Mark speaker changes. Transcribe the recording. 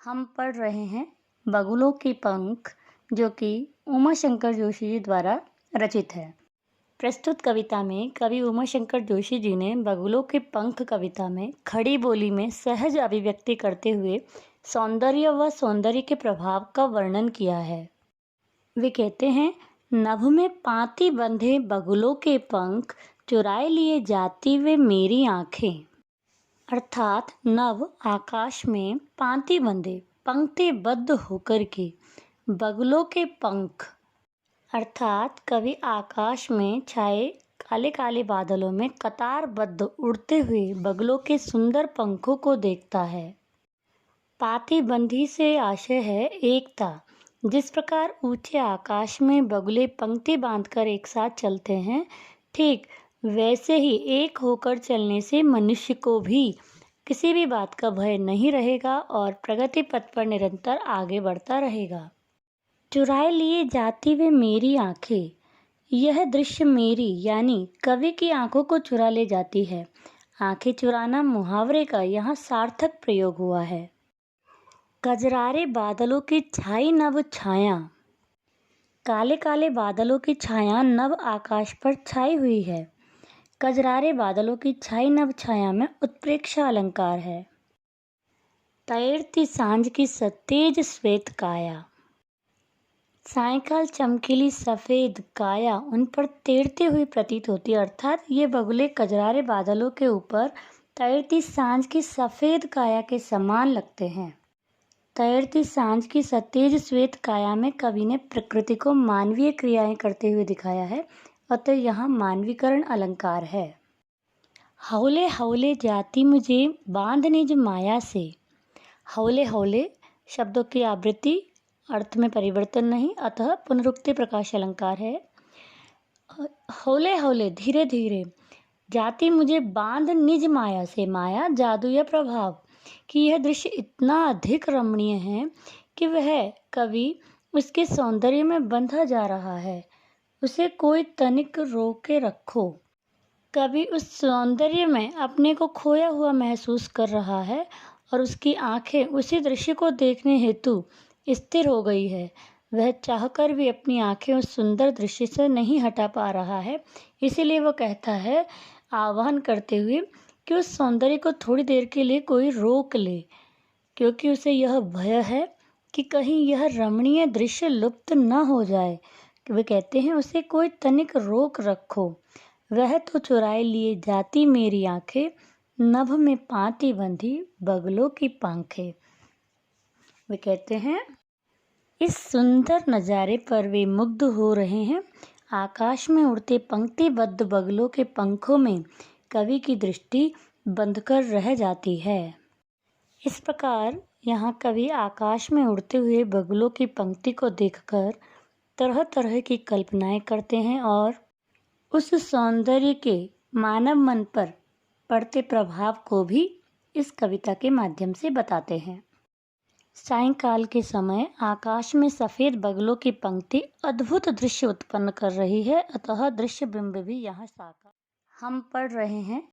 Speaker 1: हम पढ़ रहे हैं बगुलों के पंख, जो कि उमा शंकर जोशी जी द्वारा रचित है। प्रस्तुत कविता में कवि उमा शंकर जोशी जी ने बगुलों के पंख कविता में खड़ी बोली में सहज अभिव्यक्ति करते हुए सौंदर्य व सौंदर्य के प्रभाव का वर्णन किया है। वे कहते हैं, नभ में पाती बंधे बगुलों के पंख, चुराए लिए जाती वे मेरी आंखें। अर्थात नभ आकाश में पांति बंधे पंक्तिबद्ध होकर के बगुलों के पंख, अर्थात कवि आकाश में छाए काले काले बादलों में कतारबद्ध उड़ते हुए बगुलों के सुंदर पंखों को देखता है। पातीबंदी से आशय है एकता। जिस प्रकार ऊंचे आकाश में बगुले पंक्ति बांधकर एक साथ चलते हैं, ठीक वैसे ही एक होकर चलने से मनुष्य को भी किसी भी बात का भय नहीं रहेगा और प्रगति पथ पर निरंतर आगे बढ़ता रहेगा। चुराए लिए जाती वे मेरी आंखें, यह दृश्य मेरी यानी कवि की आंखों को चुरा ले जाती है। आंखें चुराना मुहावरे का यहाँ सार्थक प्रयोग हुआ है। कजरारे बादलों की छाई नभ छाया, काले काले बादलों की छाया नभ आकाश पर छाई हुई है। कजरारे बादलों की छाई नभ छाया में उत्प्रेक्षा अलंकार है। तैरती सांझ की सतेज श्वेत काया, सायंकाल चमकीली सफेद काया उन पर तैरती हुई प्रतीत होती है। अर्थात ये बगुले कजरारे बादलों के ऊपर तैरती सांझ की सफेद काया के समान लगते हैं। तैरती सांझ की सतेज श्वेत काया में कवि ने प्रकृति को मानवीय क्रियाएं करते हुए दिखाया है, अतः यहाँ मानवीकरण अलंकार है। हौले हौले जाती मुझे बांध निज माया से। हौले हौले शब्दों की आवृत्ति, अर्थ में परिवर्तन नहीं, अतः पुनरुक्ति प्रकाश अलंकार है। हौले हौले धीरे धीरे जाती मुझे बांध निज माया से, माया जादू या प्रभाव, कि यह दृश्य इतना अधिक रमणीय है कि वह कवि उसके सौंदर्य में बंधा जा रहा है। उसे कोई तनिक रोक के रखो। कवि उस सौंदर्य में अपने को खोया हुआ महसूस कर रहा है और उसकी आंखें उसी दृश्य को देखने हेतु स्थिर हो गई है। वह चाहकर भी अपनी आंखें उस सुंदर दृश्य से नहीं हटा पा रहा है। इसीलिए वह कहता है, आह्वान करते हुए, कि उस सौंदर्य को थोड़ी देर के लिए कोई रोक ले, क्योंकि उसे यह भय है कि कहीं यह रमणीय दृश्य लुप्त न हो जाए। वे कहते हैं, उसे कोई तनिक रोक रखो। वह तो चुराए लिए जाती मेरी आंखें, नभ में पाती बंधी बगलों की पंखें। वे कहते हैं, इस सुंदर नज़ारे पर वे मुग्ध हो रहे हैं। आकाश में उड़ते पंक्तिबद्ध बगलों के पंखों में कवि की दृष्टि बंधकर रह जाती है। इस प्रकार यहाँ कवि आकाश में उड़ते हुए बगलों की पंक्ति को देखकर तरह तरह की कल्पनाएं करते हैं और उस सौंदर्य के मानव मन पर पड़ते प्रभाव को भी इस कविता के माध्यम से बताते हैं। सायंकाल के समय आकाश में सफेद बगलों की पंक्ति अद्भुत दृश्य उत्पन्न कर रही है, अतः दृश्य बिंब भी यहाँ साकार। हम पढ़ रहे हैं